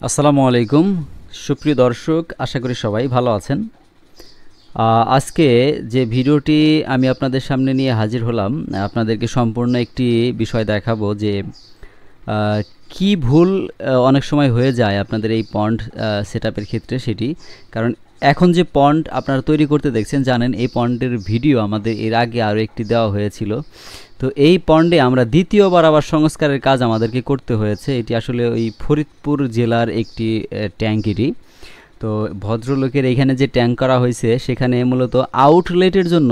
আসসালামু আলাইকুম সুপ্রিয় দর্শক, আশা করি সবাই ভালো আছেন। আজকে যে ভিডিওটি আমি আপনাদের সামনে নিয়ে হাজির হলাম, আপনাদেরকে সম্পূর্ণ একটি বিষয় দেখাবো যে আহ, কি ভুল অনেক সময় হয়ে যায় আপনাদের এই পন্ড সেটআপের ক্ষেত্রে সেটি। কারণ এখন যে পন্ড আপনারা তৈরি করতে দেখছেন, জানেন এই পন্ডের ভিডিও আমাদের এর আগে আরও একটি দেওয়া হয়েছিল। তো এই পন্ডে আমরা দ্বিতীয়বার আবার সংস্কারের কাজ আমাদেরকে করতে হয়েছে। এটি আসলে ওই ফরিদপুর জেলার একটি ট্যাঙ্ক এটি। তো ভদ্রলোকের এখানে যে ট্যাঙ্ক করা হয়েছে সেখানে মূলত আউটলেটের জন্য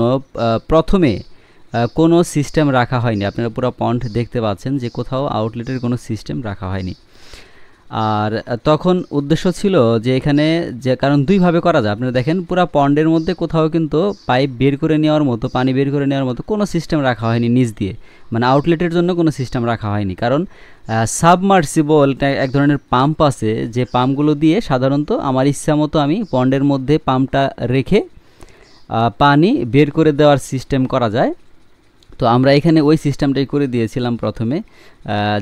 প্রথমে কোনো সিস্টেম রাখা হয়নি। আপনারা পুরো পন্ড দেখতে পাচ্ছেন যে কোথাও আউটলেটের কোনো সিস্টেম রাখা হয়নি। আর তখন উদ্দেশ্য ছিল যে এখানে যে, কারণ দুইভাবে করা যায়, আপনারা দেখেন পুরো পন্ডের মধ্যে কোথাও কিন্তু পাইপ বের করে নেওয়ার মতো, পানি বের করে নেওয়ার মতো কোনো সিস্টেম রাখা হয়নি নিচ দিয়ে, মানে আউটলেটের জন্য কোনো সিস্টেম রাখা হয়নি। কারণ সাবমার্সিবল এক ধরনের পাম্প আছে, যে পাম্পগুলো দিয়ে সাধারণত আমার ইচ্ছা মতো আমি পন্ডের মধ্যে পাম্পটা রেখে পানি বের করে দেওয়ার সিস্টেম করা যায়। তো আমরা এখানে ওই সিস্টেমটাই করে দিয়েছিলাম প্রথমে,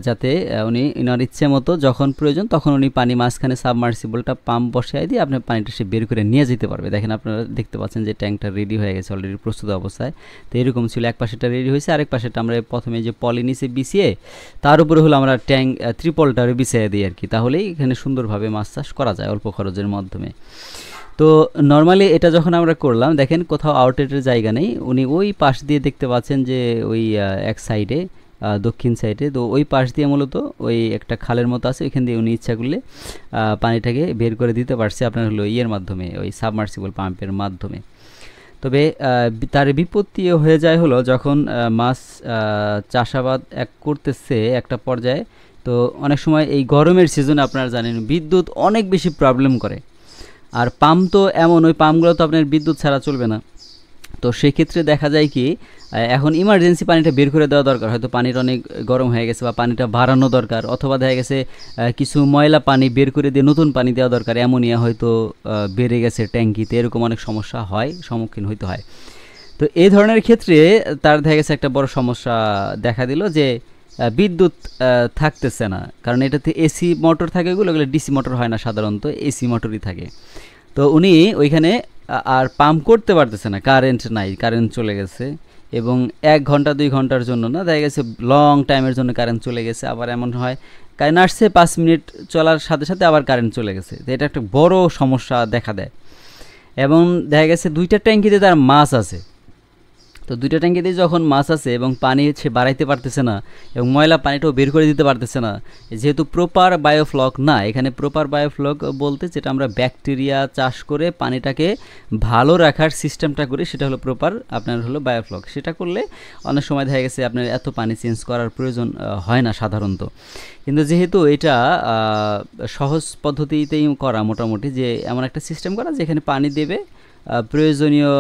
যাতে উনি ওনার ইচ্ছে মতো যখন প্রয়োজন তখন উনি পানি মাঝখানে সাবমার্সিবলটা পাম্প বসায় দিয়ে আপনার পানিটা সে বের করে নিয়ে যেতে পারবে। দেখেন আপনারা দেখতে পাচ্ছেন যে ট্যাঙ্কটা রেডি হয়ে গেছে অলরেডি, প্রস্তুত অবস্থায়। তো এরকম ছিল, এক পাশেটা রেডি হয়েছে, আরেক পাশেটা আমরা প্রথমে যে পলি নিচে বিছিয়ে তার উপরে হলো আমরা ট্যাঙ্ক ত্রিপলটারে বিছিয়ে দিই আর কি। তাহলেই এখানে সুন্দরভাবে মাছ চাষ করা যায় অল্প খরচের মাধ্যমে। তো নর্মালি এটা যখন আমরা করলাম, দেখেন কোথাও আউটলেটের জায়গা নেই। উনি ওই পাশ দিয়ে দেখতে পাচ্ছেন যে ওই এক সাইডে, দক্ষিণ সাইডে, তো ওই পাশ দিয়ে মূলত ওই একটা খালের মতো আছে, ওইখান দিয়ে উনি ইচ্ছা করলে পানিটাকে বের করে দিতে পারছে আপনার হলো ইয়ের মাধ্যমে, ওই সাবমার্সিবল পাম্পের মাধ্যমে। তবে তার বিপত্তি হয়ে যায় হলো যখন মাছ চাষাবাদ করতেছে একটা পর্যায়ে। তো অনেক সময় এই গরমের সিজনে আপনারা জানেন বিদ্যুৎ অনেক বেশি প্রবলেম করে। আর পাম্প তো এমন, ওই পাম্পগুলো তো আপনার বিদ্যুৎ ছাড়া চলবে না। তো সেক্ষেত্রে দেখা যায় কি, এখন ইমার্জেন্সি পানিটা বের করে দেওয়া দরকার, হয়তো পানির অনেক গরম হয়ে গেছে বা পানিটা বাড়ানো দরকার, অথবা দেখা গেছে কিছু ময়লা পানি বের করে দিয়ে নতুন পানি দেওয়া দরকার, অ্যামোনিয়া হয়তো বেড়ে গেছে ট্যাঙ্কিতে, এরকম অনেক সমস্যা হয়, সম্মুখীন হইতে হয়। তো এই ধরনের ক্ষেত্রে তার দেখা গেছে একটা বড় সমস্যা দেখা দিল যে বিদ্যুৎ থাকতেছে না। কারণ এটাতে এসি মোটর থাকে, ওগুলো ডিসি মোটর হয় না, সাধারণত এসি মোটরই থাকে। তো উনি ওইখানে আর পাম্প করতে পারতেছে না, কারেন্ট নাই, কারেন্ট চলে গেছে। এবং 1 ঘন্টা 2 ঘন্টার জন্য না, দেখা গেছে লং টাইমের জন্য কারেন্ট চলে গেছে। আবার এমন হয় কারেন্ট আসছে 5 মিনিট চলার সাথে সাথে আবার কারেন্ট চলে গেছে। তো এটা একটা বড় সমস্যা দেখা দেয়। এবং দেখা গেছে 2টা ট্যাঙ্কিতে তার মাছ আছে। তো 2টা ট্যাঙ্কিতে যখন মাছ আছে এবং পানি সে বাড়াইতে পারতেছে না, এবং ময়লা পানিটাও বের করে দিতে পারতেছে না, যেহেতু প্রপার বায়োফ্লক না, এখানে প্রপার বায়োফ্লক বলতে যেটা আমরা ব্যাকটেরিয়া চাষ করে পানিটাকে ভালো রাখার সিস্টেমটা করি, সেটা হলো প্রপার আপনার হলো বায়োফ্লক। সেটা করলে অনেক সময় দেখা গেছে আপনার এত পানি চেঞ্জ করার প্রয়োজন হয় না সাধারণত। কিন্তু যেহেতু এটা সহজ পদ্ধতিতেই করা, মোটামুটি যে এমন একটা সিস্টেম করা যেখানে পানি দেবে প্রয়োজনীয়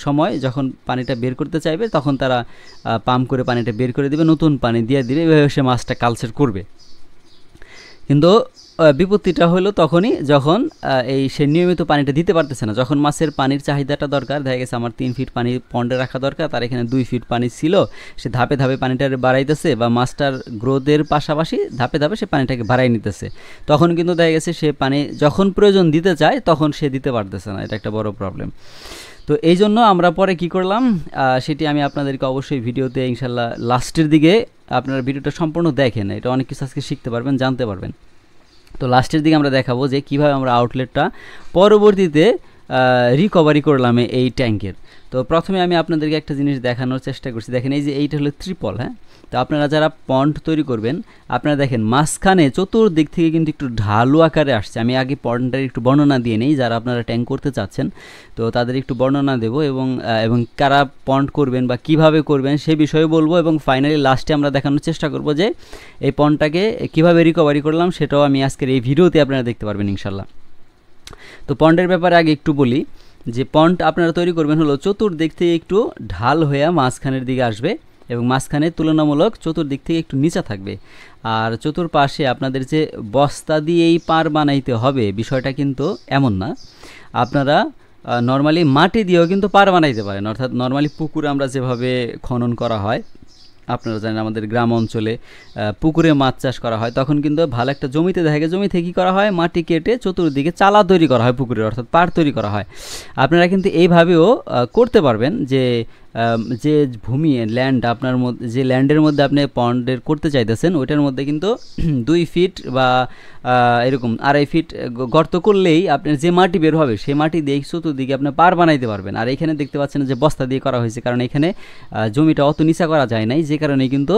সময়, যখন পানিটা বের করতে চাইবে তখন তারা পাম্প করে পানিটা বের করে দিবে, নতুন পানি দিয়ে দিবে, এভাবে সে মাছটা কালচার করবে। কিন্তু বিপত্তিটা হলো তখনই যখন এই সে নিয়মিত পানিটা দিতে পারতেছে না, যখন মাছের পানির চাহিদাটা দরকার। দেখা গেছে আমার 3 ফিট পানি পন্ডে রাখা দরকার, তার এখানে 2 ফিট পানি ছিল, সে ধাপে ধাপে পানিটা বাড়াইতেছে, বা মাছটার গ্রোথের পাশাপাশি ধাপে ধাপে সে পানিটাকে বাড়াই নিতেছে। তখন কিন্তু দেখা গেছে সে পানি যখন প্রয়োজন দিতে চায় তখন সে দিতে পারতেছে না, এটা একটা বড় প্রবলেম। তো এই জন্য আমরা পরে কি করলাম, সেটি আমি আপনাদেরকে অবশ্যই ভিডিওতে ইনশাল্লাহ লাস্টের দিকে, আপনারা ভিডিওটা সম্পূর্ণ দেখেন, এটা অনেক কিছু আজকে শিখতে পারবেন, জানতে পারবেন। তো লাস্টের দিকে আমরা দেখাবো যে কীভাবে আমরা আউটলেটটা পরবর্তীতে রিকভারি করলাম এই ট্যাঙ্কের। তো প্রথমে আমি আপনাদেরকে একটা জিনিস দেখানোর চেষ্টা করছি। দেখেন এই যে এইটা হলো ত্রিপল, হ্যাঁ। তো আপনারা যারা পন্ড তৈরি করবেন, আপনারা দেখেন মাঝখানে চতুর্দিক থেকে কিন্তু একটু ঢালু আকারে আসছে। আমি আগে পন্ডটার একটু বর্ণনা দিয়ে নেই, যারা আপনারা ট্যাঙ্ক করতে চাচ্ছেন তো তাদের একটু বর্ণনা দেব, এবং কারা পন্ড করবেন বা কিভাবে করবেন সে বিষয়ে বলবো, এবং ফাইনালি লাস্টে আমরা দেখানোর চেষ্টা করব যে এই পন্ডটাকে কিভাবে রিকভারি করলাম, সেটাও আমি আজকের এই ভিডিওতে আপনারা দেখতে পারবেন ইনশাল্লাহ। তো পন্ডের ব্যাপারে আগে একটু বলি যে পন্ড আপনারা তৈরি করবেন হলো চতুর্দিক থেকে একটু ঢাল হয়ে মাঝখানের দিকে আসবে, এবং মাঝখানে তুলনামূলক চতুর্দিক থেকে একটু নিচা থাকবে। আর চতুর্পাশে আপনাদের যে বস্তা দিয়েই পার বানাইতে হবে বিষয়টা কিন্তু এমন না। আপনারা নর্মালি মাটি দিয়েও কিন্তু পার বানাইতে পারেন, অর্থাৎ নর্মালি পুকুর আমরা যেভাবে খনন করা হয় আপনারা জানেন আমাদের গ্রাম অঞ্চলে পুকুরে মাছ চাষ করা হয়, তখন কিন্তু ভালো একটা জমিতে দেখা যায়, জমিতে কী করা হয়, মাটি কেটে চতুর্দিকে চালা তৈরি করা হয় পুকুরের, অর্থাৎ পাড় তৈরি করা হয়। আপনারা কিন্তু এইভাবেও করতে পারবেন যে যে ভূমি ল্যান্ড আপনার মধ্যে, যে ল্যান্ডের মধ্যে আপনি পন্ডের করতে চাইতেছেন ওইটার মধ্যে কিন্তু 2 ফিট বা এরকম 2.5 ফিট গর্ত করলেই আপনার যে মাটি বের হবে সেই মাটি দিয়ে চতুর্দিকে আপনি পার বানাইতে পারবেন। আর এখানে দেখতে পাচ্ছেন যে বস্তা দিয়ে করা হয়েছে, কারণ এখানে জমিটা অত নিচা করা যায় নাই, যে কারণে কিন্তু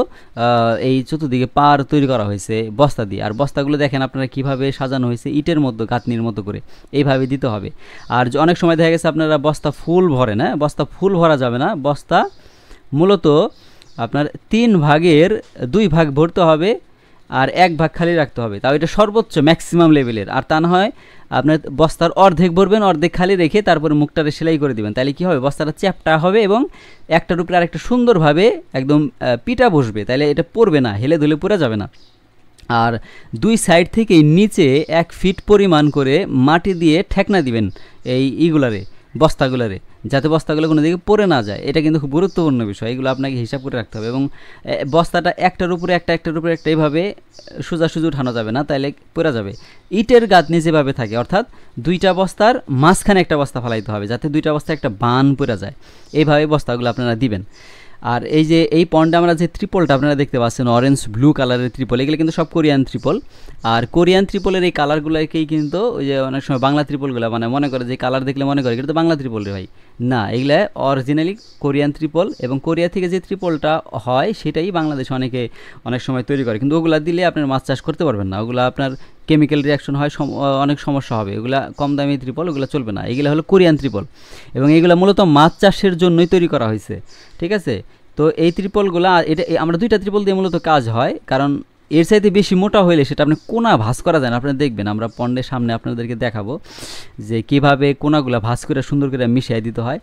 এই চতুর্দিকে পার তৈরি করা হয়েছে বস্তা দিয়ে। আর বস্তাগুলো দেখেন আপনারা কীভাবে সাজানো হয়েছে, ইটের মতো গাঁথনির মতো করে, এইভাবে দিতে হবে। আর অনেক সময় দেখা গেছে আপনারা বস্তা ফুল ভরেন, হ্যাঁ, বস্তা ফুল ভরা যাবে না, বস্তা মূলত আপনার 3 ভাগের 2 ভাগ ভরতে হবে আর 1 ভাগ খালি রাখতে হবে, তাও এটা সর্বোচ্চ ম্যাক্সিমাম লেভেলের। আর তা না হয় আপনার বস্তার অর্ধেক ভরবেন, অর্ধেক খালি রেখে তারপরে মুখটারে সেলাই করে দিবেন, তাহলে কী হবে, বস্তাটা চ্যাপটা হবে এবং একটার উপরে আরেকটা সুন্দরভাবে একদম পিটা বসবে, তাহলে এটা পড়বে না, হেলে ধুলে পড়ে যাবে না। আর 2 সাইড থেকে নিচে 1 ফিট পরিমাণ করে মাটি দিয়ে ঠেকনা দিবেন এইগুলারে, বস্তাগুলারে, যাতে বস্তাগুলো কোনো দিকে পড়ে না যায়। এটা কিন্তু খুব গুরুত্বপূর্ণ বিষয়, এগুলো আপনাকে হিসাব করে রাখতে হবে। এবং বস্তাটা একটার উপরে একটা এইভাবে সোজাসুজি উঠানো যাবে না, তাইলে পড়ে যাবে। ইটের গাঁথনি যেভাবে থাকে, অর্থাৎ 2টা বস্তার মাঝখানে একটা বস্তা ফেলাইতে হবে, যাতে 2টা বস্তা একটা বান পড়ে যায়, এইভাবে বস্তাগুলো আপনারা দিবেন। আর এই যে এই পন্ডে আমরা যে ত্রিপলটা আপনারা দেখতে পাচ্ছেন, অরেঞ্জ ব্লু কালারের ত্রিপল, এগুলো কিন্তু সব কোরিয়ান ত্রিপল। আর কোরিয়ান ত্রিপলের এই কালারগুলোকেই কিন্তু ওই যে অনেক সময় বাংলা ত্রিপলগুলো মানে মনে করে যে কালার দেখলে মনে করে কিন্তু বাংলা ত্রিপল রে ভাই, না, এগুলা অরিজিনালি কোরিয়ান ত্রিপল। এবং কোরিয়া থেকে যে ত্রিপলটা হয় সেটাই বাংলাদেশে অনেক সময় তৈরি করে, কিন্তু ওগুলা দিলে আপনার মাছ চাষ করতে পারবেন না, ওগুলো আপনার কেমিক্যাল রিয়াকশন হয়, অনেক সমস্যা হবে, এগুলা কম দামি ত্রিপল, ওগুলো চলবে না। এগুলো হলো কোরিয়ান ত্রিপল এবং এগুলো মূলত মাছ চাষের জন্যই তৈরি করা হয়েছে, ঠিক আছে। তো এই ত্রিপলগুলো, এটা আমরা 2টা ত্রিপল দিয়ে মূলত কাজ হয়, কারণ এর চাইতে বেশি মোটা হইলে সেটা আপনি কোনা ভাঁজ করা যায় না। আপনারা দেখবেন, আমরা পন্ডের সামনে আপনাদেরকে দেখাবো যে কীভাবে কোনাগুলো ভাঁজ করে সুন্দর করে মিশিয়ে দিতে হয়।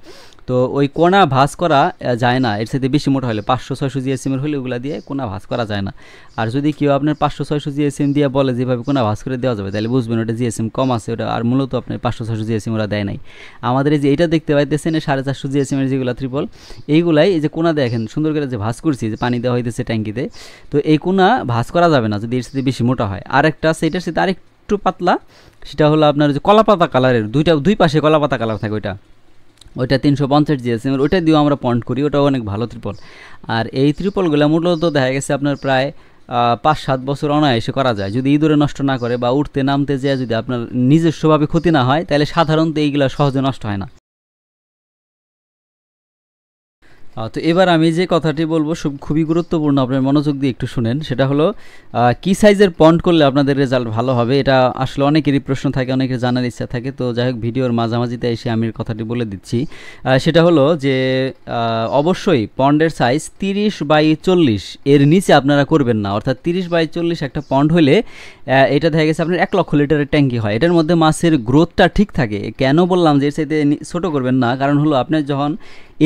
তো ওই কোনা ভাঁজ করা যায় না, এর সাথে বেশি মোটা হলে 500-600 জিএসএমের হলে ওগুলো দিয়ে কোনা ভাঁজ করা যায় না। আর যদি কেউ আপনার 500-600 জিএসএম দিয়ে বলে যেভাবে কোনা ভাঁজ করে দেওয়া যাবে, তাহলে বুঝবেন ওটা জিএসএম কম আছে, ওটা আর মূলত আপনার 500-600 জিএসএম ওরা দেয় নাই। আমাদের এই যে এটা দেখতে পাইতেছেন 450 জিএসএমের যেগুলো ত্রিপল, এইগুলাই এই যে কোনা দেখেন সুন্দর করে যে ভাঁজ করছি, যে পানি দেওয়া হইতেছে ট্যাঙ্কিতে, তো এই কোনা ভাঁজ করা যাবে না যদি এর সাথে বেশি মোটা হয়। আর একটা আছে এটার সাথে আরেকটু পাতলা, সেটা হলো আপনার যে কলাপাতা কালারের, 2 পাশে কলাপাতা কালার থাকে, ওইটা 350 জিএসএম, ওইটা দিয়েও আমরা পন্ড করি, ওটাও অনেক ভালো ত্রিপল। আর এই ত্রিপলগুলো মূলত দেখা গেছে আপনার প্রায় 5-7 বছর অনায়াসে করা যায়, যদি ইঁদুরে নষ্ট না করে বা উঠতে নামতে যায়, যদি আপনার নিজস্বভাবে ক্ষতি না হয়, তাহলে সাধারণত এইগুলো সহজে নষ্ট হয় না। তো এবার আমি যে কথাটি বলবো খুবই গুরুত্বপূর্ণ, আপনার মনোযোগ দিয়ে একটু শুনেন। সেটা হলো কী সাইজের পন্ড করলে আপনাদের রেজাল্ট ভালো হবে। এটা আসলে অনেকেরই প্রশ্ন থাকে, অনেকের জানার ইচ্ছা থাকে। তো যাই হোক, ভিডিওর মাঝামাঝিতে এসে আমি কথাটি বলে দিচ্ছি। সেটা হলো যে অবশ্যই পন্ডের সাইজ 30x40 এর নিচে আপনারা করবেন না, অর্থাৎ 30x40 একটা পন্ড হলে এটা দেখা গেছে আপনার 1 লক্ষ লিটারের ট্যাঙ্কি হয়। এটার মধ্যে মাছের গ্রোথটা ঠিক থাকে। কেন বললাম যে এর সাথে ছোটো করবেন না, কারণ হলো আপনার যখন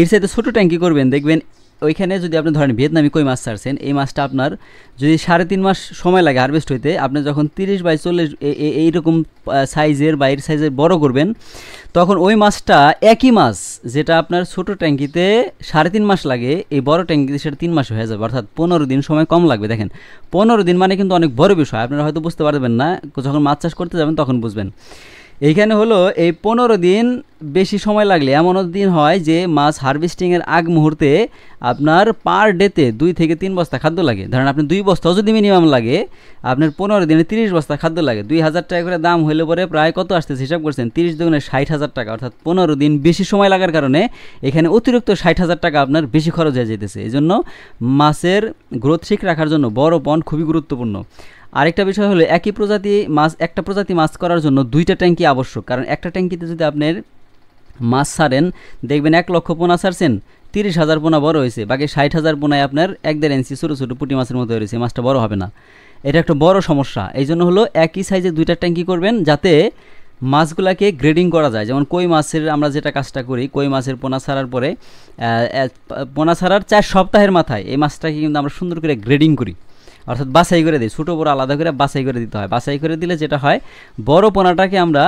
এর সাথে ছোটো ট্যাঙ্কি করবেন, দেখবেন ওইখানে যদি আপনি ধরেন ভিয়েতনামি কই মাছ ছাড়ছেন, এই মাছটা আপনার যদি 3.5 মাস সময় লাগে হারভেস্ট হইতে, আপনি যখন 30x40 এইরকম সাইজের বা এর সাইজের বড় করবেন, তখন ওই মাছটা একই মাছ যেটা আপনার ছোটো ট্যাঙ্কিতে 3.5 মাস লাগে, এই বড় ট্যাঙ্কিতে সেটা 3 মাস হয়ে যাবে, অর্থাৎ 15 দিন সময় কম লাগবে। দেখেন 15 দিন মানে কিন্তু অনেক বড় বিষয়, আপনারা হয়তো বুঝতে পারবেন না, যখন মাছ চাষ করতে যাবেন তখন বুঝবেন। এইখানে হলো এই 15 দিন বেশি সময় লাগলে এমনও দিন হয় যে মাছ হারভেস্টিংয়ের আগ মুহূর্তে আপনার পার ডেতে 2 থেকে 3 বস্তা খাদ্য লাগে। ধরেন আপনি 2 বস্তাও যদি মিনিমাম লাগে, আপনার 15 দিনে 30 বস্তা খাদ্য লাগে। 2000 টাকা করে দাম হলে পরে প্রায় কত আসতেছে হিসাব করছেন, 30 দুগুণে 60,000 টাকা, অর্থাৎ 15 দিন বেশি সময় লাগার কারণে এখানে অতিরিক্ত 60,000 টাকা আপনার বেশি খরচ হয়ে যেতেছে। এই জন্য মাছের গ্রোথ ঠিক রাখার জন্য বড় পন্ড খুবই গুরুত্বপূর্ণ। আরেকটা বিষয় হলো একটা প্রজাতি মাছ করার জন্য 2টা ট্যাঙ্কি আবশ্যক, কারণ একটা ট্যাঙ্কিতে যদি আপনার মাছ ছাড়েন, দেখবেন 1 লক্ষ পোনা ছাড়ছেন, 30,000 পোনা বড় হয়েছে, বাকি 60,000 পোনায় আপনার 1-1.5 ইঞ্চি ছোটো ছোটো পুঁটি মাছের মতো হয়েছে, মাছটা বড় হবে না। এটা একটা বড় সমস্যা। এই জন্য হলো একই সাইজে 2টা ট্যাঙ্কি করবেন, যাতে মাছগুলাকে গ্রেডিং করা যায়। যেমন কই মাছের আমরা যেটা কাজটা করি, কই মাছের পোনা ছাড়ার পরে পোনা ছাড়ার 4 সপ্তাহের মাথায় এই মাছটাকে কিন্তু আমরা সুন্দর করে গ্রেডিং করি, অর্থাৎ বাছাই করে দিই, ছোটো বড় আলাদা করে বাছাই করে দিতে হয়। বাছাই করে দিলে যেটা হয়, বড় পোনাটাকে আমরা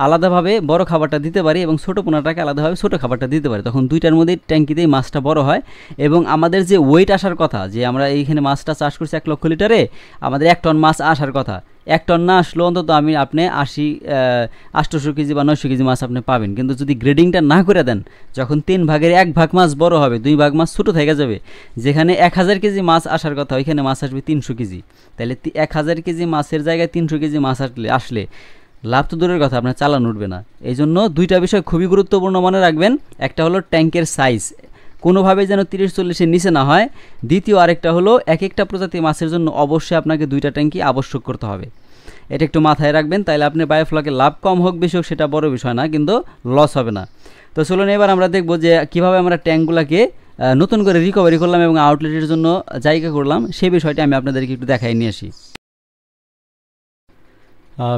আলাদাভাবে বড় খাবারটা দিতে পারি এবং ছোটো পোনাটাকে আলাদাভাবে ছোটো খাবারটা দিতে পারি, তখন দুইটার মধ্যেই ট্যাঙ্কিতেই মাছটা বড় হয়। এবং আমাদের যে ওয়েট আসার কথা, যে আমরা এইখানে মাছটা চাষ করছি 1 লক্ষ লিটারে, আমাদের 1 টন মাছ আসার কথা, 1 টন না আসলেও অন্তত আপনি 800 কেজি বা 900 কেজি মাছ আপনি পাবেন। কিন্তু যদি গ্রেডিংটা না করে দেন, যখন 3 ভাগের 1 ভাগ মাছ বড় হবে, 2 ভাগ মাছ ছোটো থেকে যাবে, যেখানে 1000 কেজি মাছ আসার কথা ওইখানে মাছ আসবে 300 কেজি। তাহলে 1000 কেজি মাছের জায়গায় 300 কেজি মাছ আসলে লাভ তো দূরের কথা, আপনার চালান উঠবে না। এই জন্য দুইটা বিষয় খুবই গুরুত্বপূর্ণ মনে রাখবেন। একটা হলো ট্যাঙ্কের সাইজ, কোনোভাবে যেন 30-40-এর নিচে না হয়। দ্বিতীয় আরেকটা হলো, এক একটা প্রজাতি মাছের জন্য অবশ্যই আপনাকে 2টা ট্যাঙ্কি আবশ্যক করতে হবে। এটা একটু মাথায় রাখবেন, তাহলে আপনি বায়োফ্লকে লাভ কম হোক বেশি হোক সেটা বড় বিষয় না, কিন্তু লস হবে না। তো চলুন এবার আমরা দেখব যে কীভাবে আমরা ট্যাঙ্কগুলোকে নতুন করে রিকভারি করলাম এবং আউটলেটের জন্য জায়গা করলাম, সেই বিষয়টি আমি আপনাদেরকে একটু দেখাই নিয়ে আসি।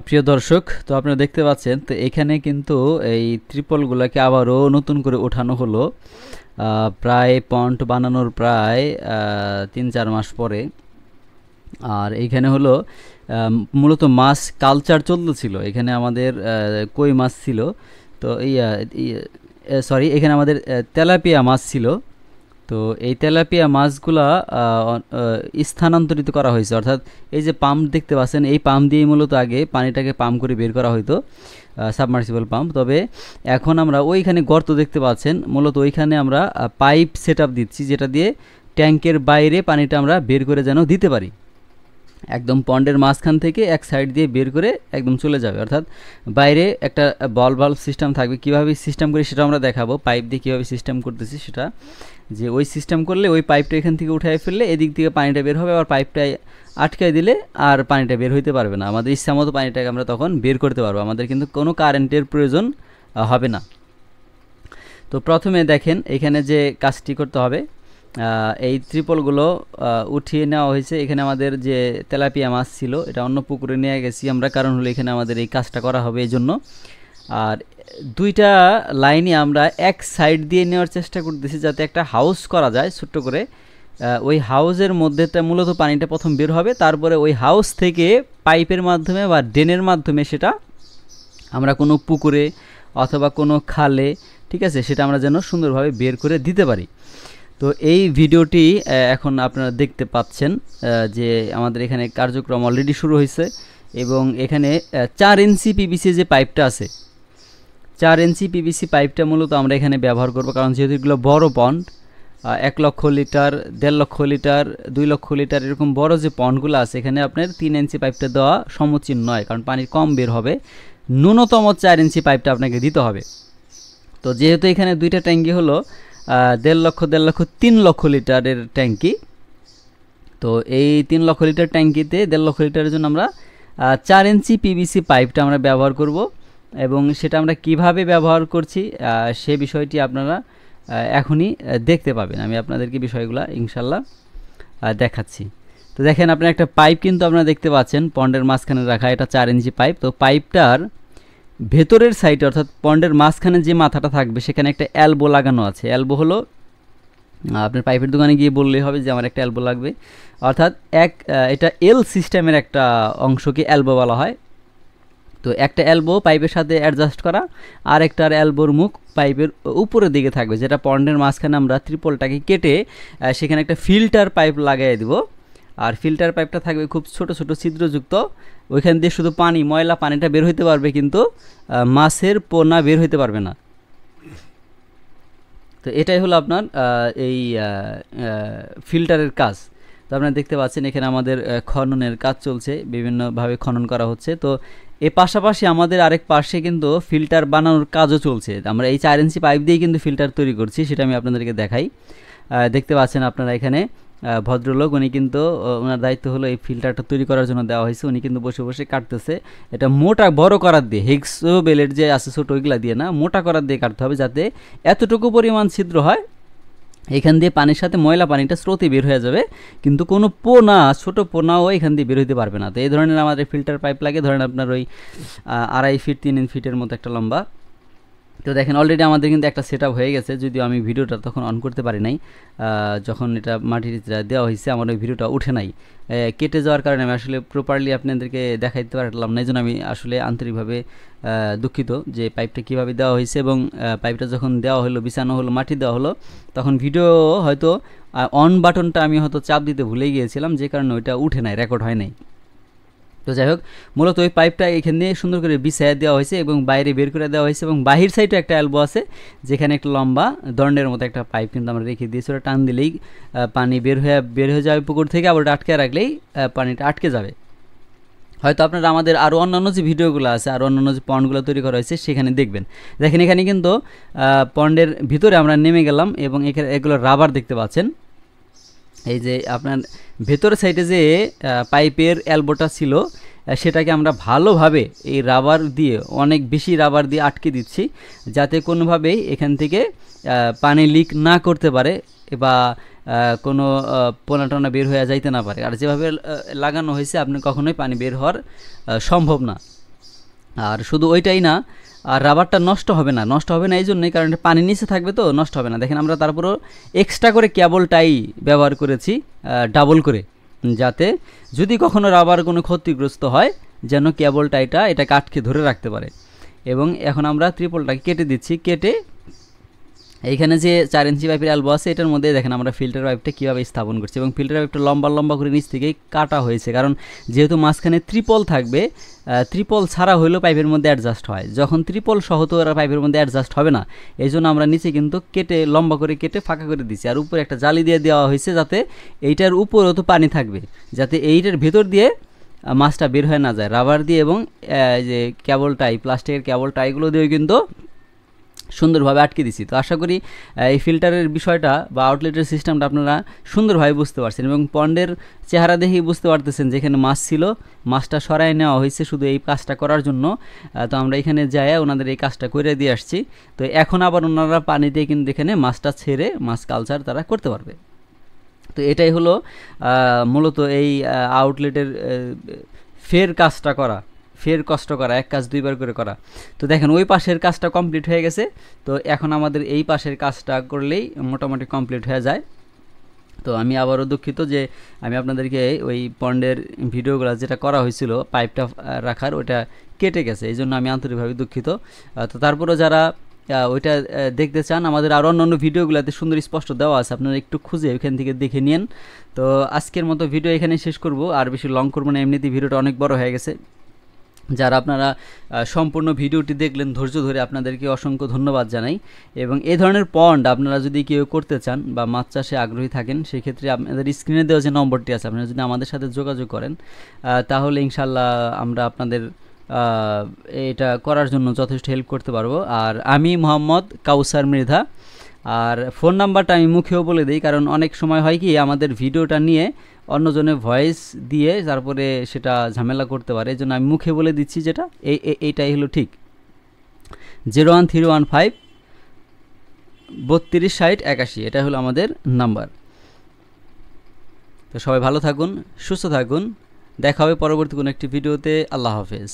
প্রিয় দর্শক, তো আপনারা দেখতে পাচ্ছেন, তো এখানে কিন্তু এই ত্রিপলগুলোকে আবারও নতুন করে ওঠানো হলো, প্রায় পন্ড বানানোর প্রায় 3-4 মাস পরে। আর এইখানে হলো মূলত মাছ কালচার চলতেছিল, এখানে আমাদের কই মাছ ছিল, তো সরি এখানে আমাদের তেলাপিয়া মাছ ছিল। তো এই তেলাপিয়া মাছগুলা স্থানান্তরিত করা হয়েছে, অর্থাৎ এই যে পাম্প দেখতে পাচ্ছেন, এই পাম্প দিয়েই মূলত আগে পানিটাকে পাম্প করে বের করা হতো, সাবমার্সিবল পাম্প। তবে এখন আমরা ওইখানে গর্ত দেখতে পাচ্ছেন, মূলত ওইখানে আমরা পাইপ সেট আপ দিচ্ছি, যেটা দিয়ে ট্যাঙ্কের বাইরে পানিটা আমরা বের করে যেন দিতে পারি, একদম পন্ডের মাঝখান থেকে এক সাইড দিয়ে বের করে একদম চলে যাবে। অর্থাৎ বাইরে একটা বল ভাল্ব সিস্টেম থাকবে, কীভাবে সিস্টেম করি সেটা আমরা দেখাবো, পাইপ দিয়ে কীভাবে সিস্টেম করতেছি সেটা, যে ওই সিস্টেম করলে ওই পাইপটা এখান থেকে উঠায় ফেললে এদিক থেকে পানিটা বের হবে, আবার পাইপটায় আটকায় দিলে আর পানিটা বের হইতে পারবে না, আমাদের ইচ্ছা মতো পানিটাকে আমরা তখন বের করতে পারবো, আমাদের কিন্তু কোনো কারেন্টের প্রয়োজন হবে না। তো প্রথমে দেখেন এখানে যে কাজটি করতে হবে, এই ত্রিপলগুলো উঠিয়ে নেওয়া হয়েছে। এখানে আমাদের যে তেলাপিয়া মাছ ছিল এটা অন্য পুকুরে নিয়ে গেছি আমরা, কারণ হলো এখানে আমাদের এই কাজটা করা হবে এই জন্য। আর 2টা লাইনই আমরা এক সাইড দিয়ে নেওয়ার চেষ্টা করতেছি, যাতে একটা হাউস করা যায় ছোট্ট করে। ওই হাউসের মধ্যেটা মূলত পানিটা প্রথম বের হবে, তারপরে ওই হাউস থেকে পাইপের মাধ্যমে বা ড্রেনের মাধ্যমে সেটা আমরা কোনো পুকুরে অথবা কোনো খালে, ঠিক আছে, সেটা আমরা যেন সুন্দরভাবে বের করে দিতে পারি। তো এই ভিডিওটি এখন আপনারা দেখতে পাচ্ছেন যে আমাদের এখানে কার্যক্রম অলরেডি শুরু হয়েছে, এবং এখানে 4 ইঞ্চি পিভিসি যে পাইপটা আছে, 4 ইঞ্চি পিভিসি পাইপটা মূলত আমরা এখানে ব্যবহার করব, কারণ যেহেতু এগুলো বড় পন্ড, 1 লক্ষ লিটার, 1.5 লক্ষ লিটার, 2 লক্ষ লিটার এরকম বড় যে পন্ডগুলো আছে, এখানে আপনার 3 ইঞ্চি পাইপটা দেওয়া সমীচীন নয়, কারণ পানি কম বের হবে, ন্যূনতম 4 ইঞ্চি পাইপটা আপনাকে দিতে হবে। তো যেহেতু এখানে 2টা ট্যাঙ্কি হলো 1.5 লক্ষ 3 লক্ষ লিটারের ট্যাঙ্কি, তো এই 3 লক্ষ লিটার ট্যাঙ্কিতে 1.5 লক্ষ লিটারের জন্য আমরা 4 ইঞ্চি পিভিসি পাইপটা আমরা ব্যবহার করব, এবং সেটা আমরা কিভাবে ব্যবহার করছি সে বিষয়টি আপনারা এখনই দেখতে পাবেন। আমি আপনাদেরকে বিষয়গুলো ইনশাল্লাহ দেখাচ্ছি। তো দেখেন, আপনার একটা পাইপ কিন্তু আপনারা দেখতে পাচ্ছেন পন্ডের মাঝখানে রাখা, এটা 4 ইঞ্চি পাইপ। তো পাইপটার ভেতরের সাইডে, অর্থাৎ পন্ডের মাঝখানে যে মাথাটা থাকবে সেখানে একটা এলবো লাগানো আছে। এলবো হলো, আপনার পাইপের দোকানে গিয়ে বললেই হবে যে আমার একটা এলবো লাগবে, অর্থাৎ এটা এল সিস্টেমের একটা অংশকে এলবো বলা হয়। তো একটা এলবো পাইপের সাথে অ্যাডজাস্ট করা, আর একটার এলবোর মুখ পাইপের উপরের দিকে থাকবে, যেটা পন্ডের মাঝখানে আমরা ত্রিপলটাকে কেটে সেখানে একটা ফিল্টার পাইপ লাগিয়ে দেব। আর ফিল্টার পাইপটা থাকবে খুব ছোট ছোট ছিদ্রযুক্ত, ওইখান দিয়ে শুধু ময়লা পানিটা বের হইতে পারবে, কিন্তু মাছের পোনা বের হইতে পারবে না। তো এটাই হলো আপনার এই ফিল্টারের কাজ। তো আপনারা দেখতে পাচ্ছেন এখানে আমাদের খননের কাজ চলছে, বিভিন্নভাবে খনন করা হচ্ছে। তো এর পাশাপাশি আমাদের আরেক পাশে কিন্তু ফিল্টার বানানোর কাজও চলছে। আমরা এই 4 ইঞ্চি পাইপ দিয়ে কিন্তু ফিল্টার তৈরি করছি, সেটা আমি আপনাদেরকে দেখাই। দেখতে পাচ্ছেন আপনারা এখানে ভদ্রলোক, উনি কিন্তু ওনার দায়িত্ব হলো এই ফিল্টারটা তৈরি করার জন্য দেওয়া হয়েছে, উনি কিন্তু বসে বসে কাটতেছে। এটা মোটা বড় করার দিয়ে, হেক্সো বেলের যে আছে ছোট, ওইগুলা দিয়ে না, মোটা করার দিয়ে কাটতে হবে, যাতে এতটুকু পরিমাণ ছিদ্র হয় এখান দিয়ে পানির সাথে ময়লা পানিটা স্রোতে বের হয়ে যাবে, কিন্তু কোনো পোনা, ছোট পোনাও এখান দিয়ে বের হইতে পারবে না। তো এই ধরনের আমাদের ফিল্টার পাইপ লাগে, ধরেন আপনার ওই 2.5 ফিট 3 ফিটের মতো একটা লম্বা। তো দেখেন অলরেডি আমাদের কিন্তু একটা সেট হয়ে গেছে, যদিও আমি ভিডিওটা তখন অন করতে পারি নাই। যখন এটা মাটির দেওয়া হয়েছে আমার ওই ভিডিওটা উঠে নাই, কেটে যাওয়ার কারণে আমি আসলে প্রপারলি আপনাদেরকে দেখাইতে পারলাম না। এই জন্য আমি আসলে আন্তরিকভাবে দুঃখিত যে পাইপটা কীভাবে দেওয়া হয়েছে, এবং পাইপটা যখন দেওয়া হলো, বিছানো হলো, মাটি দেওয়া হলো, তখন ভিডিও হয়তো অন বাটনটা আমি হয়তো চাপ দিতে ভুলে গিয়েছিলাম, যে কারণে ওইটা উঠে নাই, রেকর্ড হয় নাই। তো যাই হোক, মূলত ওই পাইপটা এখানে সুন্দর করে বিছাইয়া দেওয়া হয়েছে এবং বাইরে বের করে দেওয়া হয়েছে, এবং বাহির সাইডে একটা এলবো আছে যেখানে একটা লম্বা দণ্ডের মতো একটা পাইপ কিন্তু আমরা রেখে দিয়েছি। ওটা টান দিলেই পানি বের হয়ে যাবে পুকুর থেকে, আবার ওটা আটকে রাখলেই পানিটা আটকে যাবে। হয়তো আপনারা আমাদের আরও অন্যান্য যে ভিডিওগুলো আছে, আরও অন্যান্য যে পন্ডগুলো তৈরি করা হয়েছে সেখানে দেখবেন। দেখেন এখানে কিন্তু পন্ডের ভিতরে আমরা নেমে গেলাম, এবং এখানে এগুলো রাবার দেখতে পাচ্ছেন। এই যে আপনার ভেতরের সাইডে যে পাইপের এলবোটা ছিল, সেটাকে আমরা ভালোভাবে এই রাবার দিয়ে, অনেক বেশি রাবার দিয়ে আটকে দিচ্ছি, যাতে কোনোভাবেই এখান থেকে পানি লিক না করতে পারে বা কোনো পোনা টোনা বের হয়ে যাইতে না পারে। আর যেভাবে লাগানো হয়েছে আপনি কখনোই পানি বের হওয়ার সম্ভব না। আর শুধু ওইটাই না, আর রাবারটা নষ্ট হবে না এই জন্যই, কারণ পানি নিচে থাকবে তো নষ্ট হবে না। দেখেন আমরা তারপরও এক্সট্রা করে কেবল টাই ব্যবহার করেছি, ডাবল করে, যাতে যদি কখনো রাবার কোনো ক্ষতিগ্রস্ত হয় যেন কেবল টাইটা এটাকে আটকে ধরে রাখতে পারে। এবং এখন আমরা ত্রিপলটাকে কেটে দিচ্ছি। কেটে এইখানে যে 4 ইঞ্চি পাইপের এলবো আছে, এটার মধ্যে দেখেন আমরা ফিল্টার পাইপটা কীভাবে স্থাপন করছি, এবং ফিল্টার পাইপটা লম্বা করে নিচ থেকেই কাটা হয়েছে, কারণ যেহেতু মাঝখানে ত্রিপল থাকবে, ত্রিপল ছাড়া হইলেও পাইপের মধ্যে অ্যাডজাস্ট হয়, যখন ত্রিপল সহ তো ওরা পাইপের মধ্যে অ্যাডজাস্ট হবে না। এই জন্য আমরা নিচে কিন্তু লম্বা করে কেটে ফাঁকা করে দিচ্ছি, আর উপরে একটা জালি দিয়ে দেওয়া হয়েছে যাতে এইটার উপরেও তো পানি থাকবে, যাতে এইটার ভেতর দিয়ে মাছটা বের হয়ে না যায়। রাবার দিয়ে এবং যে কেবল টাই, প্লাস্টিকের কেবল টাইগুলো দিয়েও কিন্তু সুন্দরভাবে আটকে দিছি। তো আশা করি এই ফিল্টারের বিষয়টা বা আউটলেটের সিস্টেমটা আপনারা সুন্দরভাবে বুঝতে পারছেন, এবং পন্ডের চেহারা দেখেই বুঝতে পারতেছেন যেখানে মাছ ছিল, মাছটা সরাই নেওয়া হয়েছে শুধু এই কাজটা করার জন্য। তো আমরা এখানে যাই ওনাদের এই কাজটা করে দিয়ে আসছি। তো এখন আবার ওনারা পানিতে কিন্তু এখানে মাছটা ছেড়ে মাছ কালচার তারা করতে পারবে। তো এটাই হলো মূলত এই আউটলেটের ফের কষ্ট করা, এক কাজ দুইবার করে করা। তো দেখেন ওই পাশের কাজটা কমপ্লিট হয়ে গেছে, তো এখন আমাদের এই পাশের কাজটা করলেই মোটামুটি কমপ্লিট হয়ে যায়। তো আমি আবারও দুঃখিত যে আমি আপনাদেরকে ওই পন্ডের ভিডিওগুলো যেটা করা হয়েছিল পাইপটা রাখার, ওইটা কেটে গেছে, এই জন্য আমি আন্তরিকভাবে দুঃখিত। তো তারপরেও যারা ওইটা দেখতে চান, আমাদের আরও অন্যান্য ভিডিওগুলোতে সুন্দর স্পষ্ট দেওয়া আছে, আপনারা একটু খুঁজে ওইখান থেকে দেখে নিন। তো আজকের মতো ভিডিও এখানে শেষ করব, আর বেশি লং করবো না, এমনিতেই ভিডিওটা অনেক বড় হয়ে গেছে। যারা আপনারা সম্পূর্ণ ভিডিওটি দেখলেন ধৈর্য ধরে, আপনাদেরকে অসংখ্য ধন্যবাদ জানাই। এবং এই ধরনের পন্ড আপনারা যদি কেউ করতে চান বা মাছ চাষে আগ্রহী থাকেন, সেক্ষেত্রে আপনাদের স্ক্রিনে দেওয়া যে নম্বরটি আছে, আপনারা যদি আমাদের সাথে যোগাযোগ করেন, তাহলে ইনশাল্লাহ আমরা আপনাদের এটা করার জন্য যথেষ্ট হেল্প করতে পারবো। আর আমি মোহাম্মদ কাউসার মৃধা, আর ফোন নাম্বারটা আমি মুখেও বলে দিই, কারণ অনেক সময় হয় কি আমাদের ভিডিওটা নিয়ে অন্যজনে ভয়েস দিয়ে তারপরে সেটা ঝামেলা করতে পারে, এই জন্য আমি মুখে বলে দিচ্ছি, যেটা এইটাই হলো ঠিক, 01315 326081, এটা হলো আমাদের নাম্বার। তো সবাই ভালো থাকুন, সুস্থ থাকুন, দেখা হবে পরবর্তী কোনো একটি ভিডিওতে। আল্লাহ হাফেজ।